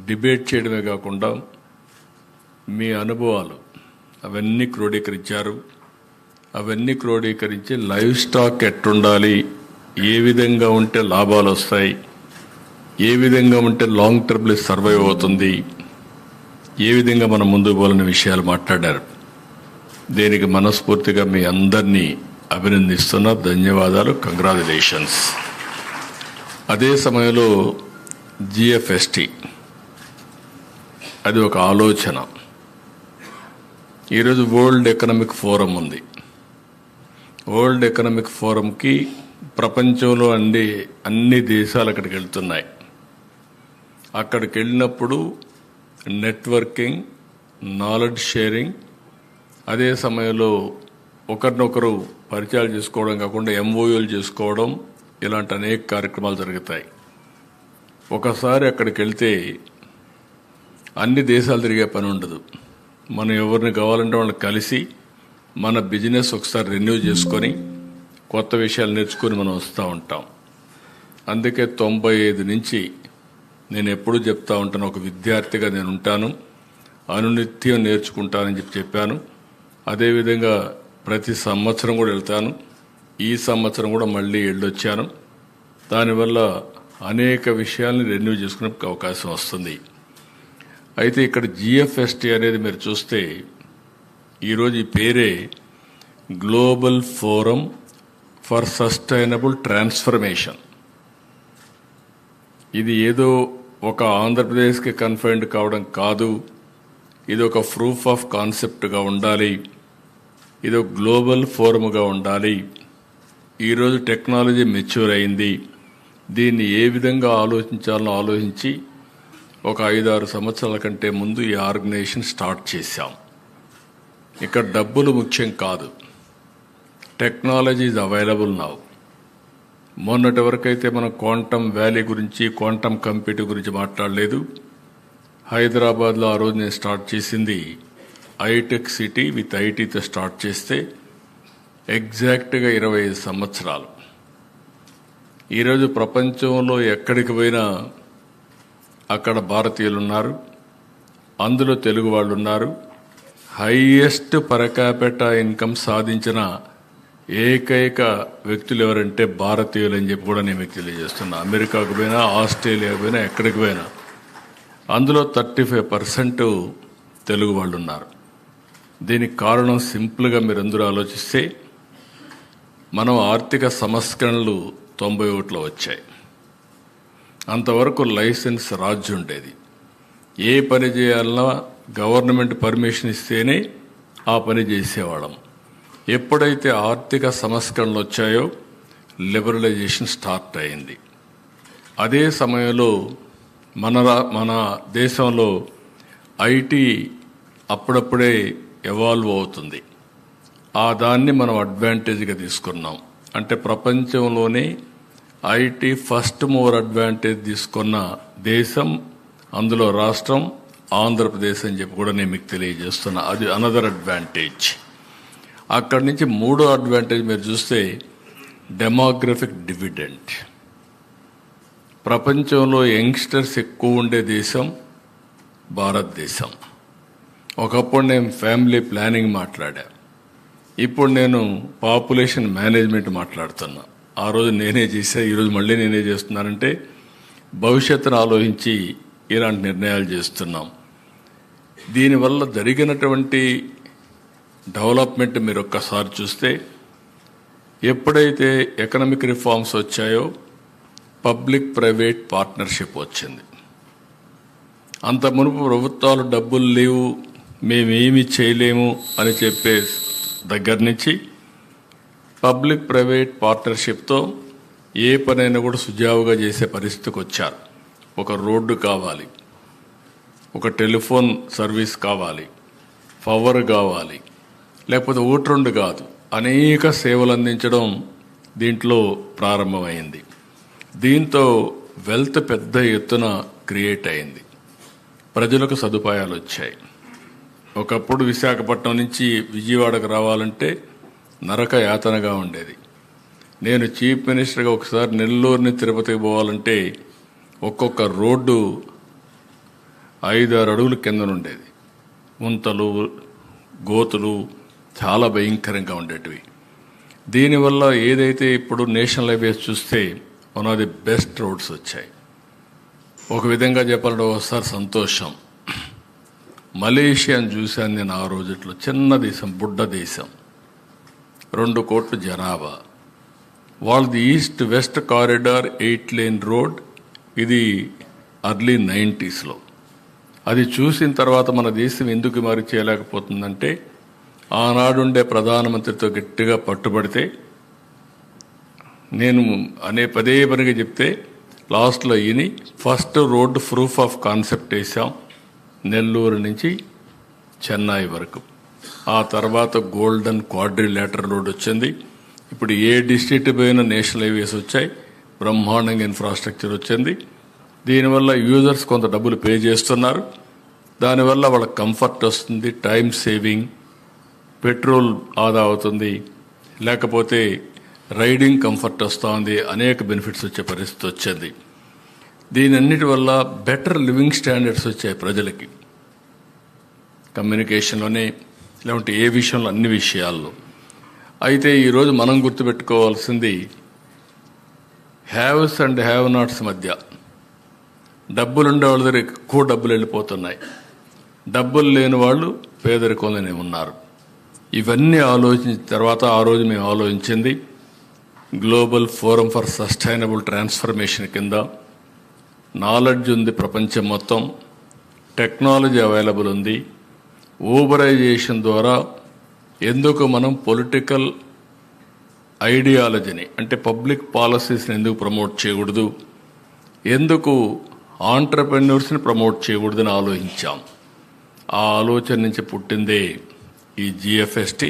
Debate చేయడమే కాకుండా మీ అనుభవాలు అవన్నీ క్రోడీకరించారు. అవన్నీ క్రోడీకరించి లైవ్ స్టాక్ ఎట్టుండాలి, ఏ విధంగా ఉంటే లాభాలు వస్తాయి, ఏ విధంగా ఉంటే లాంగ్ టర్మ్లో సర్వైవ్ అవుతుంది, ఏ విధంగా మనం ముందుకు పోవాలనే విషయాలు మాట్లాడారు. దీనికి మనస్ఫూర్తిగా మీ అందరినీ అభినందిస్తున్నా. ధన్యవాదాలు, కంగ్రాచులేషన్స్. అదే సమయంలో జిఎఫ్ఎస్టి అది ఒక ఆలోచన. ఈరోజు వరల్డ్ ఎకనామిక్ ఫోరం ఉంది. వరల్డ్ ఎకనామిక్ ఫోరంకి ప్రపంచంలో అన్ని దేశాలు అక్కడికి వెళ్తున్నాయి. అక్కడికి వెళ్ళినప్పుడు నెట్వర్కింగ్, నాలెడ్జ్ షేరింగ్, అదే సమయంలో ఒకరినొకరు పరిచయాలు చేసుకోవడం కాకుండా ఎంఓయూలు చేసుకోవడం, ఇలాంటి అనేక కార్యక్రమాలు జరుగుతాయి. ఒకసారి అక్కడికి వెళ్తే అన్ని దేశాలు తిరిగే పని ఉండదు. మనం ఎవరిని కావాలంటే వాళ్ళని కలిసి మన బిజినెస్ ఒకసారి రెన్యూ చేసుకొని కొత్త విషయాలు నేర్చుకొని మనం వస్తూ ఉంటాం. అందుకే 95 నుంచి నేను ఎప్పుడూ చెప్తా ఉంటాను, ఒక విద్యార్థిగా నేను ఉంటాను, అనునిత్యం నేర్చుకుంటానని చెప్పాను. అదేవిధంగా ప్రతి సంవత్సరం కూడా వెళ్తాను. ఈ సంవత్సరం కూడా మళ్ళీ వెళ్ళొచ్చాను. దానివల్ల అనేక విషయాల్ని రెన్యూ చేసుకునే అవకాశం వస్తుంది. అయితే ఇక్కడ జిఎఫ్ఎస్టి అనేది మీరు చూస్తే ఈరోజు ఈ పేరే global forum for sustainable transformation. ఇది ఏదో ఒక ఆంధ్రప్రదేశ్కి కన్ఫైన్డ్ కావడం కాదు. ఇది ఒక ప్రూఫ్ ఆఫ్ కాన్సెప్ట్గా ఉండాలి. ఇది ఒక గ్లోబల్ ఫోరమ్గా ఉండాలి. ఈరోజు టెక్నాలజీ మెచ్యూర్ అయింది. దీన్ని ఏ విధంగా ఆలోచించాలో ఆలోచించి ఒక 5-6 సంవత్సరాల కంటే ముందు ఈ ఆర్గనైజేషన్ స్టార్ట్ చేశాం. ఇక్కడ డబ్బులు ముఖ్యం కాదు. Technology is available now. మొన్నటి వరకైతే మనం క్వాంటమ్ వ్యాలీ గురించి, క్వాంటమ్ కంప్యూటింగ్ గురించి మాట్లాడలేదు. హైదరాబాద్లో ఆ రోజు నేను స్టార్ట్ చేసింది ఐటెక్ సిటీ విత్ ఐటీతో స్టార్ట్ చేస్తే ఎగ్జాక్ట్గా 25 సంవత్సరాలు. ఈరోజు ప్రపంచంలో ఎక్కడికి పోయినా అక్కడ భారతీయులు ఉన్నారు, అందులో తెలుగు వాళ్ళు ఉన్నారు. హైయెస్ట్ పర్ క్యాపిటా ఇన్కమ్ సాధించిన ఏకైక వ్యక్తులు ఎవరంటే భారతీయులు అని చెప్పి కూడా నేను మీకు తెలియజేస్తున్నా. అమెరికాకు పోయినా, ఆస్ట్రేలియాకు పోయినా, ఎక్కడికి పోయినా అందులో 35% తెలుగు వాళ్ళు ఉన్నారు. దీనికి కారణం సింపుల్గా మీరు అందరూ ఆలోచిస్తే, మనం ఆర్థిక సంస్కరణలు 91లో వచ్చాయి. అంతవరకు లైసెన్స్ రాజ్యం ఉండేది. ఏ పని చేయాలన్నా గవర్నమెంట్ పర్మిషన్ ఇస్తేనే ఆ పని చేసేవాళ్ళం. ఎప్పుడైతే ఆర్థిక సంస్కరణలు వచ్చాయో లిబరలైజేషన్ స్టార్ట్ అయింది. అదే సమయంలో మన దేశంలో ఐటీ అప్పుడప్పుడే ఎవాల్వ్ అవుతుంది. దాన్ని మనం అడ్వాంటేజ్గా తీసుకున్నాం. అంటే ప్రపంచంలోనే ఐటీ ఫస్ట్ మూవర్ అడ్వాంటేజ్ తీసుకున్న దేశం, అందులో రాష్ట్రం ఆంధ్రప్రదేశ్ అని చెప్పి కూడా నేను మీకు తెలియజేస్తున్నా. అది అనదర్ అడ్వాంటేజ్. అక్కడి నుంచి మూడో అడ్వాంటేజ్ మీరు చూస్తే డెమోగ్రఫిక్ డివిడెంట్. ప్రపంచంలో యంగ్స్టర్స్ ఎక్కువ ఉండే దేశం భారతదేశం. ఒకప్పుడు నేను ఫ్యామిలీ ప్లానింగ్ మాట్లాడా, ఇప్పుడు నేను పాపులేషన్ మేనేజ్మెంట్ మాట్లాడుతున్నా. ఆ రోజు నేనే చేశా, ఈరోజు మళ్ళీ నేనే చేస్తున్నానంటే భవిష్యత్తును ఆలోచించి ఇలాంటి నిర్ణయాలు చేస్తున్నాం. దీనివల్ల జరిగినటువంటి డెవలప్మెంట్ మీరు ఒక్కసారి చూస్తే, ఎప్పుడైతే ఎకనామిక్ రిఫార్మ్స్ వచ్చాయో పబ్లిక్ ప్రైవేట్ పార్ట్నర్షిప్ వచ్చింది. అంత మునుపు ప్రభుత్వాలు డబ్బులు లేవు, మేమేమి చేయలేము అని చెప్పే దగ్గర నుంచి పబ్లిక్ ప్రైవేట్ పార్ట్నర్షిప్తో ఏ పనైనా కూడా సుజావుగా చేసే పరిస్థితికి వచ్చారు. ఒక రోడ్డు కావాలి, ఒక టెలిఫోన్ సర్వీస్ కావాలి, పవర్ కావాలి, లేకపోతే ఒకటి రెండు కాదు, అనేక సేవలు అందించడం దీంట్లో ప్రారంభమైంది. దీంతో వెల్త్ పెద్ద ఎత్తున క్రియేట్ అయింది. ప్రజలకు సదుపాయాలు వచ్చాయి. ఒకప్పుడు విశాఖపట్నం నుంచి విజయవాడకు రావాలంటే నరక యాతనగా ఉండేది. నేను చీఫ్ మినిస్టర్గా ఒకసారి నెల్లూరుని తిరుపతికి పోవాలంటే ఒక్కొక్క రోడ్డు 5-6 అడుగుల కింద ఉండేది. ముంతలు, గోతులు చాలా భయంకరంగా ఉండేటివి. దీనివల్ల ఏదైతే ఇప్పుడు నేషనల్ హైవేస్ చూస్తే one of the best roads వచ్చాయి. ఒక విధంగా చెప్పాలంటే ఒకసారి సంతోషం. మలేషియాని చూశాను నేను ఆ రోజుట్లో. చిన్న దేశం, బుడ్డ దేశం, 2 కోట్ల జనాభా. వాళ్ళది east west corridor 8 lane road. ఇది ఎర్లీ 90s. అది చూసిన తర్వాత మన దేశం ఎందుకు మరి చేయలేకపోతుందంటే ఆనాడుండే ప్రధానమంత్రితో గట్టిగా పట్టుబడితే, నేను పదే పనిగా చెప్తే లాస్ట్లో ఈయన first road proof of concept వేసాం, నెల్లూరు నుంచి చెన్నై వరకు. ఆ తర్వాత గోల్డెన్ క్వాడ్రిలేటరల్ రోడ్ వచ్చింది. ఇప్పుడు ఏ డిస్ట్రిక్ట్ పోయినా నేషనల్ హైవేస్ వచ్చాయి, బ్రహ్మాండంగా ఇన్ఫ్రాస్ట్రక్చర్ వచ్చింది. దీనివల్ల యూజర్స్ కొంత డబ్బులు పే చేస్తున్నారు. దానివల్ల వాళ్ళకి కంఫర్ట్ వస్తుంది, టైం సేవింగ్, పెట్రోల్ ఆదా అవుతుంది, లేకపోతే రైడింగ్ కంఫర్ట్ వస్తుంది, అనేక బెనిఫిట్స్ వచ్చే పరిస్థితి వచ్చింది. దీనన్నిటి వల్ల బెటర్ లివింగ్ స్టాండర్డ్స్ వచ్చాయి ప్రజలకి, కమ్యూనికేషన్లోనే లేకుంటే ఏ విషయంలో, అన్ని విషయాల్లో. అయితే ఈరోజు మనం గుర్తుపెట్టుకోవాల్సింది హ్యావ్స్ అండ్ హ్యావ్ నాట్స్ మధ్య. డబ్బులుండే వాళ్ళ దగ్గర ఎక్కువ డబ్బులు వెళ్ళిపోతున్నాయి, డబ్బులు లేని వాళ్ళు పేదరికంలోనే ఉన్నారు. ఇవన్నీ ఆలోచించిన తర్వాత ఆ రోజు మేము ఆలోచించింది global forum for sustainable transformation కింద. నాలెడ్జ్ ఉంది ప్రపంచం మొత్తం, టెక్నాలజీ అవైలబుల్ ఉంది. ఊబరైజేషన్ ద్వారా ఎందుకు మనం పొలిటికల్ ఐడియాలజీని, అంటే పబ్లిక్ పాలసీస్ని ఎందుకు ప్రమోట్ చేయకూడదు, ఎందుకు ఆంటర్ప్రెన్యూర్స్ని ప్రమోట్ చేయకూడదని ఆలోచించాం. ఆ ఆలోచన నుంచి పుట్టిందే ఈ GFST.